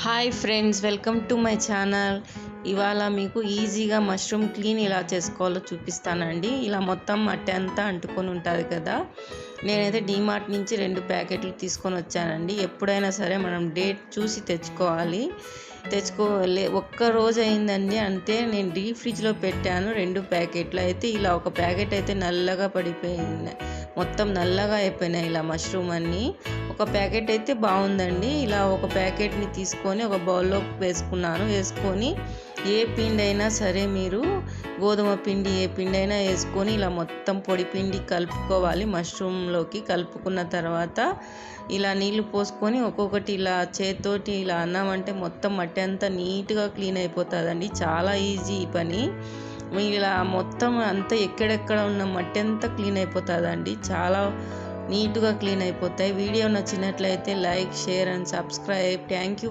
Hi friends, welcome to my channel. ఇవాళ మీకు ఈజీగా మష్రూమ్ క్లీన్ ఎలా చేసుకోవాలో చూపిస్తానండి. ఇలా మొత్తం మట్టి అంతా అంటుకొని ఉంటుంది కదా. నేనైతే డీమార్ట్ నుంచి 2 ప్యాకెట్లు తీసుకొని వచ్చానండి. ఎప్పుడైనా సరే మనం డేట్ చూసి తెచ్చుకోవాలి. ఒక్క రోజు అయిందండి అంతే. నేను డీప్ ఫ్రిడ్జ్లో పెట్టాను 2 ప్యాకెట్లు. అయితే ఇలా ఒక ప్యాకెట్ అయితే నల్లగా పడిపోయింది, మొత్తం నల్లగా అయిపోయినాయి ఇలా మష్రూమ్ అన్నీ. ఒక ప్యాకెట్ అయితే బాగుందండి. ఇలా ఒక ప్యాకెట్ని తీసుకొని ఒక బౌల్లో వేసుకొని ఏ పిండి అయినా సరే, మీరు గోధుమ పిండి ఏ పిండి అయినా వేసుకొని ఇలా మొత్తం పొడి పిండి కలుపుకోవాలి. మష్రూమ్లోకి కలుపుకున్న తర్వాత ఇలా నీళ్లు పోసుకొని ఒక్కొక్కటి ఇలా చేతితోటి ఇలా అన్నామంటే మొత్తం మట్టి అంతా నీట్గా క్లీన్ అయిపోతుందండి. చాలా ఈజీ ఈ పని. ఇలా మొత్తం అంతా ఎక్కడెక్కడ ఉన్న మట్టి అంతా క్లీన్ అయిపోతుందండి. చాలా నీట్గా క్లీన్ అయిపోతాయి. వీడియో నచ్చినట్లయితే like, share and subscribe. Thank you.